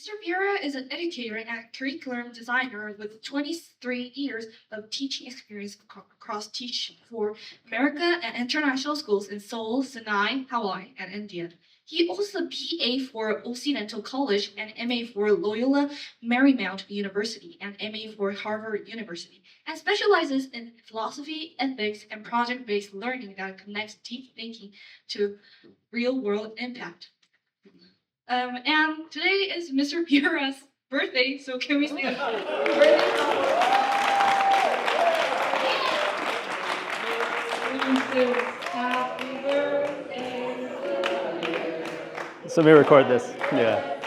Mr. Vierra is an educator and curriculum designer with 23 years of teaching experience across teaching for America and international schools in Seoul, Sinai, Hawaii, and India. He holds a BA for Occidental College and MA for Loyola Marymount University and MA for Harvard University, and specializes in philosophy, ethics, and project-based learning that connects deep thinking to real-world impact. And today is Mr. Piera's birthday, so can we sing a birthday song? Happy birthday. So let me record this. Yeah.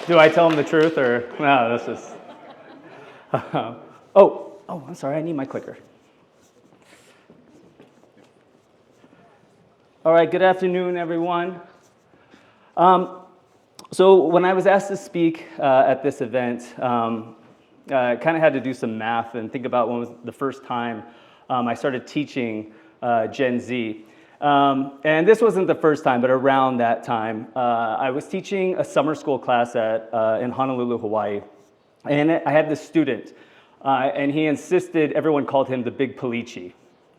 Do I tell him the truth or no? This is. I'm sorry. I need my clicker. All right. Good afternoon, everyone. So when I was asked to speak at this event, I kind of had to do some math and think about when was the first time I started teaching Gen Z. And this wasn't the first time, but around that time, I was teaching a summer school class in Honolulu, Hawaii. And I had this student, and he insisted everyone called him the Big Palichi.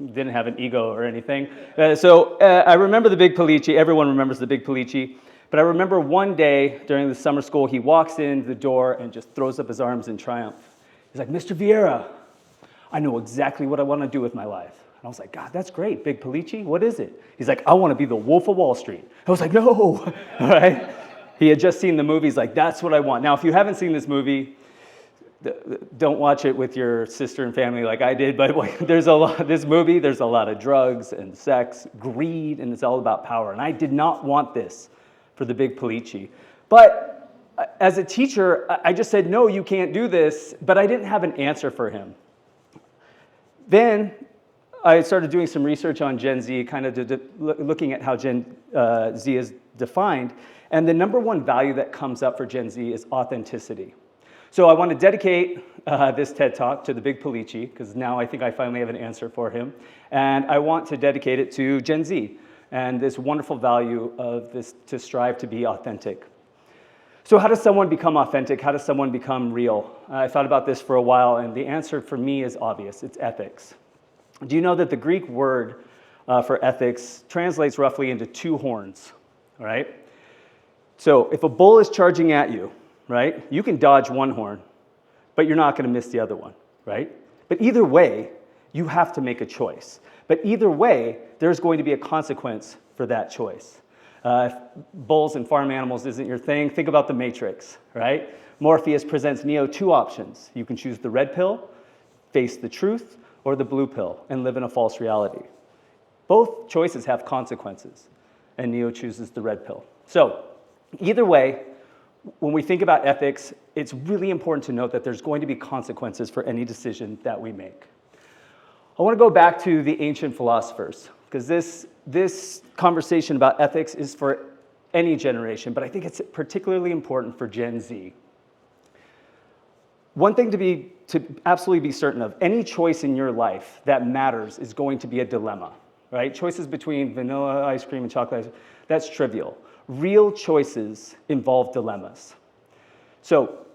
Didn't have an ego or anything. So I remember the Big Palichi. Everyone remembers the Big Palichi. But I remember one day during the summer school, he walks in the door and just throws up his arms in triumph. He's like, "Mr. Vierra, I know exactly what I want to do with my life." And I was like, "God, that's great, Big Palichi. What is it?" He's like, "I want to be the Wolf of Wall Street." I was like, "No." All right? He had just seen the movie. He's like, "That's what I want." Now, if you haven't seen this movie, don't watch it with your sister and family like I did. But there's a lot. This movie, there's a lot of drugs and sex, greed, and it's all about power. And I did not want this for the Big Palichi. But as a teacher, I just said, "No, you can't do this." But I didn't have an answer for him. Then I started doing some research on Gen Z, kind of looking at how Gen Z is defined. And the number one value that comes up for Gen Z is authenticity. So I want to dedicate this TED Talk to the Big Palichi, because now I think I finally have an answer for him. And I want to dedicate it to Gen Z and this wonderful value of this to strive to be authentic. So how does someone become authentic? How does someone become real? I thought about this for a while, and the answer for me is obvious. It's ethics. Do you know that the Greek word for ethics translates roughly into two horns, all right? So if a bull is charging at you, right, you can dodge one horn, but you're not going to miss the other one, right? But either way, you have to make a choice. But either way, there's going to be a consequence for that choice. If bulls and farm animals isn't your thing, think about the Matrix, right? Morpheus presents Neo two options. You can choose the red pill, face the truth, or the blue pill and live in a false reality. Both choices have consequences, and Neo chooses the red pill. So either way, when we think about ethics, it's really important to note that there's going to be consequences for any decision that we make. I want to go back to the ancient philosophers, because this conversation about ethics is for any generation, but I think it's particularly important for Gen Z. One thing to absolutely be certain of, any choice in your life that matters is going to be a dilemma, right? Choices between vanilla ice cream and chocolate ice cream, that's trivial. Real choices involve dilemmas. So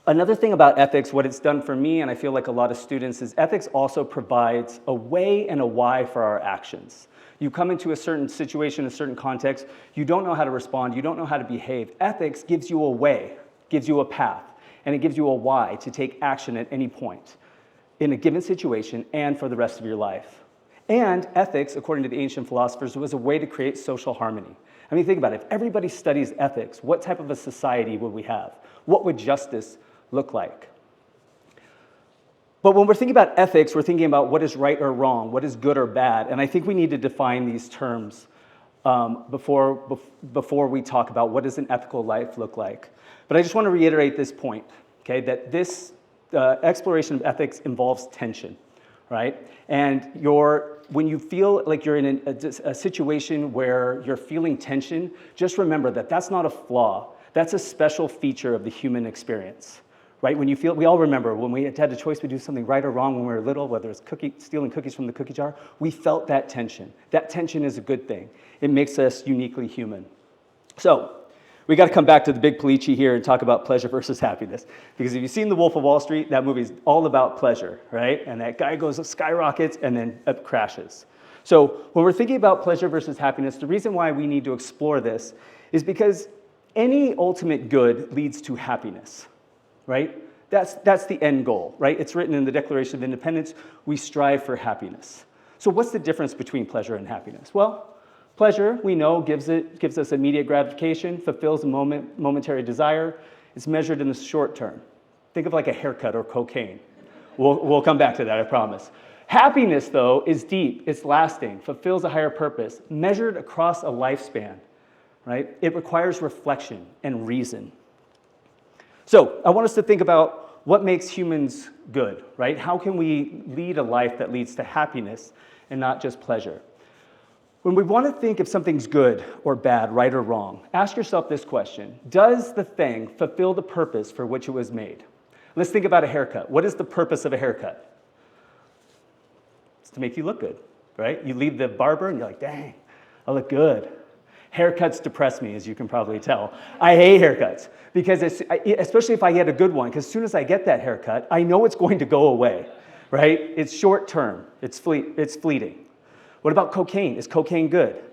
another thing about ethics, what it's done for me, and I feel like a lot of students, is ethics also provides a way and a why for our actions. You come into a certain situation, a certain context, you don't know how to respond, you don't know how to behave. Ethics gives you a way, gives you a path, and it gives you a why to take action at any point in a given situation and for the rest of your life. And ethics, according to the ancient philosophers, was a way to create social harmony. I mean, think about it. If everybody studies ethics, what type of a society would we have? What would justice look like? But when we're thinking about ethics, we're thinking about what is right or wrong, what is good or bad. And I think we need to define these terms before we talk about what does an ethical life look like. But I just want to reiterate this point, okay, that this exploration of ethics involves tension, right? And when you feel like you're in a situation where you're feeling tension, just remember that that's not a flaw. That's a special feature of the human experience, right? When you feel, we all remember when we had a choice to do something right or wrong when we were little, whether it's stealing cookies from the cookie jar, we felt that tension. That tension is a good thing. It makes us uniquely human. So we got to come back to the big Polici here and talk about pleasure versus happiness. Because if you've seen The Wolf of Wall Street, that movie is all about pleasure, right? And that guy goes, skyrockets, and then crashes. So when we're thinking about pleasure versus happiness, the reason why we need to explore this is because any ultimate good leads to happiness, right? That's the end goal, right? It's written in the Declaration of Independence. We strive for happiness. So what's the difference between pleasure and happiness? Well, pleasure, we know, gives us immediate gratification, fulfills a momentary desire. It's measured in the short term. Think of like a haircut or cocaine. We'll come back to that, I promise. Happiness, though, is deep, it's lasting, fulfills a higher purpose, measured across a lifespan, right? It requires reflection and reason. So I want us to think about what makes humans good, right? How can we lead a life that leads to happiness and not just pleasure? When we want to think if something's good or bad, right or wrong, ask yourself this question. Does the thing fulfill the purpose for which it was made? Let's think about a haircut. What is the purpose of a haircut? It's to make you look good, right? You leave the barber and you're like, dang, I look good. Haircuts depress me, as you can probably tell. I hate haircuts because, especially if I get a good one, because as soon as I get that haircut, I know it's going to go away, right? It's short term. It's fleeting. What about cocaine? Is cocaine good?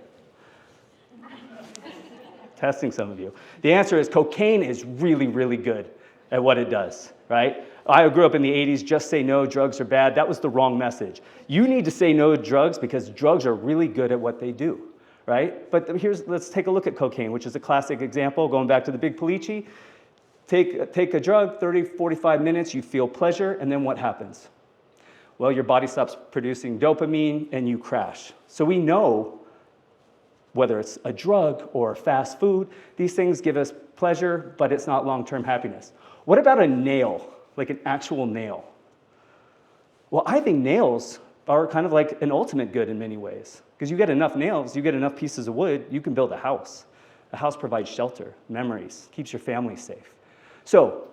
Testing some of you. The answer is cocaine is really, really good at what it does, right? I grew up in the 80s, just say no, drugs are bad. That was the wrong message. You need to say no to drugs because drugs are really good at what they do, right? But let's take a look at cocaine, which is a classic example, going back to the big Polici. Take a drug, 30, 45 minutes, you feel pleasure, and then what happens? Well, your body stops producing dopamine and you crash. So we know whether it's a drug or fast food, these things give us pleasure, but it's not long-term happiness. What about a nail, like an actual nail? Well, I think nails are kind of like an ultimate good in many ways. Because you get enough nails, you get enough pieces of wood, you can build a house. A house provides shelter, memories, keeps your family safe. So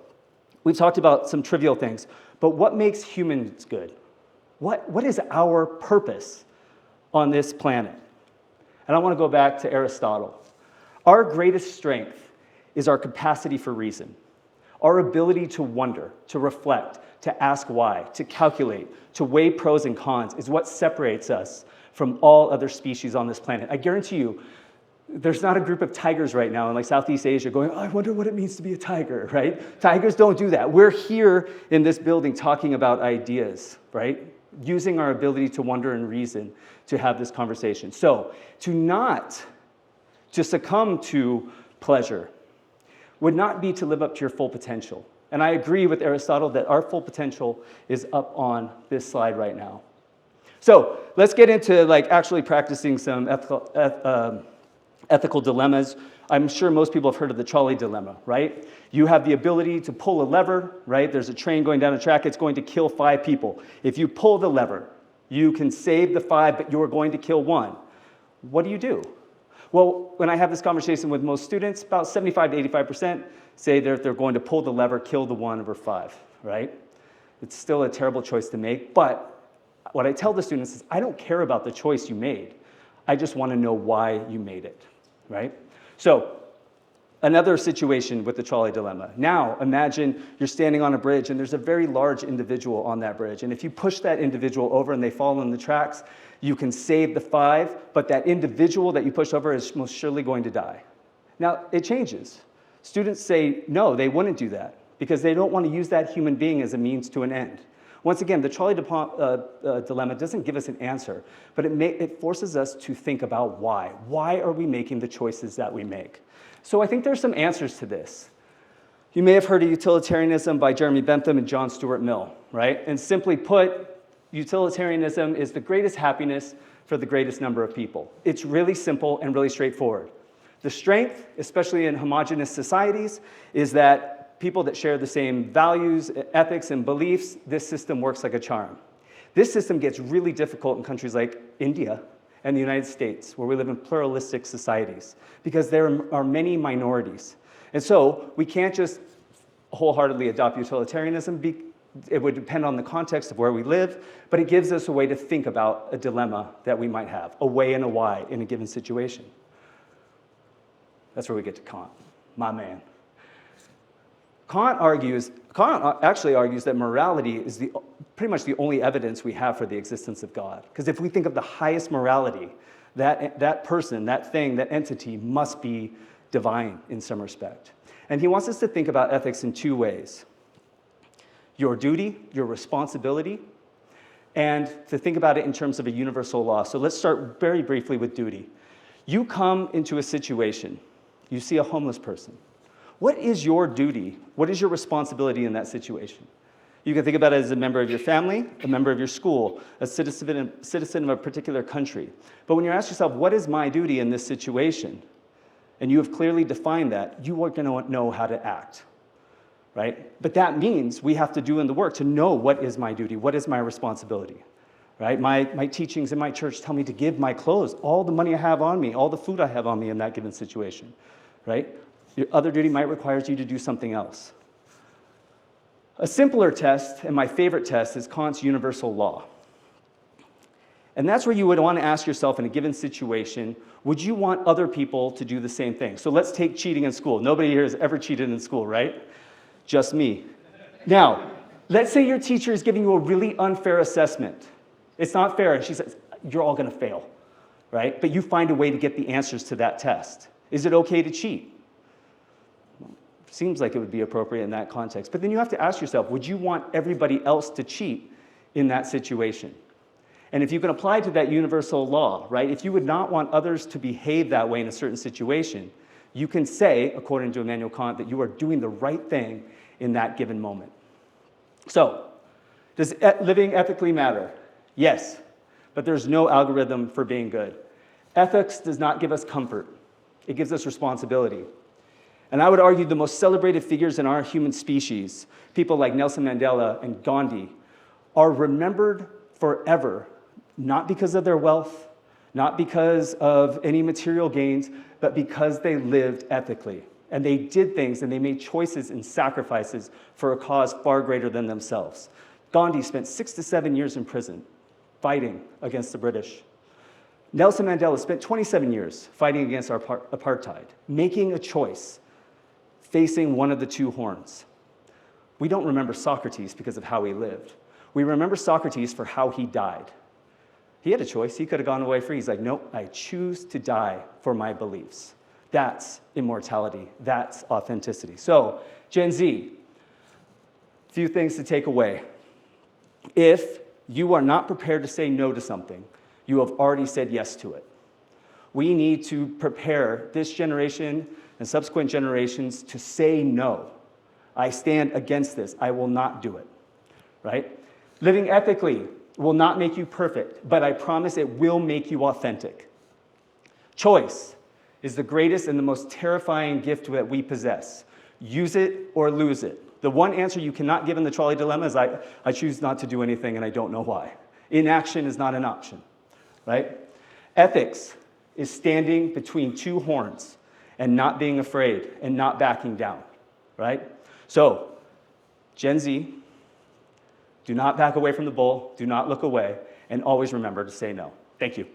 we've talked about some trivial things, but what makes humans good? What is our purpose on this planet? And I want to go back to Aristotle. Our greatest strength is our capacity for reason, our ability to wonder, to reflect, to ask why, to calculate, to weigh pros and cons is what separates us from all other species on this planet. I guarantee you, there's not a group of tigers right now in like Southeast Asia going, oh, I wonder what it means to be a tiger, right? Tigers don't do that. We're here in this building talking about ideas, right? Using our ability to wonder and reason to have this conversation. So to succumb to pleasure would not be to live up to your full potential. And I agree with Aristotle that our full potential is up on this slide right now. So let's get into like actually practicing some ethical dilemmas. I'm sure most people have heard of the trolley dilemma, right? You have the ability to pull a lever, right? There's a train going down a track, it's going to kill 5 people. If you pull the lever, you can save the 5, but you're going to kill 1. What do? Well, when I have this conversation with most students, about 75 to 85% say they're going to pull the lever, kill the 1 over 5, right? It's still a terrible choice to make, but what I tell the students is I don't care about the choice you made. I just want to know why you made it, right? So another situation with the trolley dilemma. Now imagine you're standing on a bridge and there's a very large individual on that bridge. And if you push that individual over and they fall in the tracks, you can save the 5, but that individual that you push over is most surely going to die. Now it changes. Students say no, they wouldn't do that because they don't want to use that human being as a means to an end. Once again, the trolley dilemma doesn't give us an answer, but it forces us to think about why. Why are we making the choices that we make? So I think there's some answers to this. You may have heard of utilitarianism by Jeremy Bentham and John Stuart Mill, right? And simply put, utilitarianism is the greatest happiness for the greatest number of people. It's really simple and really straightforward. The strength, especially in homogeneous societies, is that people that share the same values, ethics, and beliefs, this system works like a charm. This system gets really difficult in countries like India and the United States, where we live in pluralistic societies, because there are many minorities. And so we can't just wholeheartedly adopt utilitarianism. It would depend on the context of where we live, but it gives us a way to think about a dilemma that we might have, a way and a why in a given situation. That's where we get to Kant, my man. Kant actually argues that morality is pretty much the only evidence we have for the existence of God. Because if we think of the highest morality, that person, that thing, that entity must be divine in some respect. And he wants us to think about ethics in two ways: your duty, your responsibility, and to think about it in terms of a universal law. So let's start very briefly with duty. You come into a situation, you see a homeless person. What is your duty? What is your responsibility in that situation? You can think about it as a member of your family, a member of your school, a citizen of a particular country. But when you ask yourself, what is my duty in this situation? And you have clearly defined that, you are going to know how to act, right? But that means we have to do in the work to know what is my duty, what is my responsibility, right? My teachings in my church tell me to give my clothes, all the money I have on me, all the food I have on me in that given situation, right? Your other duty might require you to do something else. A simpler test, and my favorite test, is Kant's universal law. And that's where you would want to ask yourself in a given situation, would you want other people to do the same thing? So let's take cheating in school. Nobody here has ever cheated in school, right? Just me. Now, let's say your teacher is giving you a really unfair assessment. It's not fair, and she says, you're all going to fail, right? But you find a way to get the answers to that test. Is it okay to cheat? Seems like it would be appropriate in that context. But then you have to ask yourself, would you want everybody else to cheat in that situation? And if you can apply to that universal law, right, if you would not want others to behave that way in a certain situation, you can say, according to Immanuel Kant, that you are doing the right thing in that given moment. So, does living ethically matter? Yes, but there's no algorithm for being good. Ethics does not give us comfort. It gives us responsibility. And I would argue the most celebrated figures in our human species, people like Nelson Mandela and Gandhi, are remembered forever, not because of their wealth, not because of any material gains, but because they lived ethically. And they did things and they made choices and sacrifices for a cause far greater than themselves. Gandhi spent 6 to 7 years in prison fighting against the British. Nelson Mandela spent 27 years fighting against apartheid, making a choice, facing one of the two horns. We don't remember Socrates because of how he lived. We remember Socrates for how he died. He had a choice. He could have gone away free. He's like, nope, I choose to die for my beliefs. That's immortality. That's authenticity. So, Gen Z, few things to take away. If you are not prepared to say no to something, you have already said yes to it. We need to prepare this generation and subsequent generations to say no. I stand against this. I will not do it, right? Living ethically will not make you perfect, but I promise it will make you authentic. Choice is the greatest and the most terrifying gift that we possess. Use it or lose it. The one answer you cannot give in the trolley dilemma is I choose not to do anything and I don't know why. Inaction is not an option, right? Ethics is standing between two horns and not being afraid and not backing down, right? So, Gen Z, do not back away from the bull, do not look away, and always remember to say no. Thank you.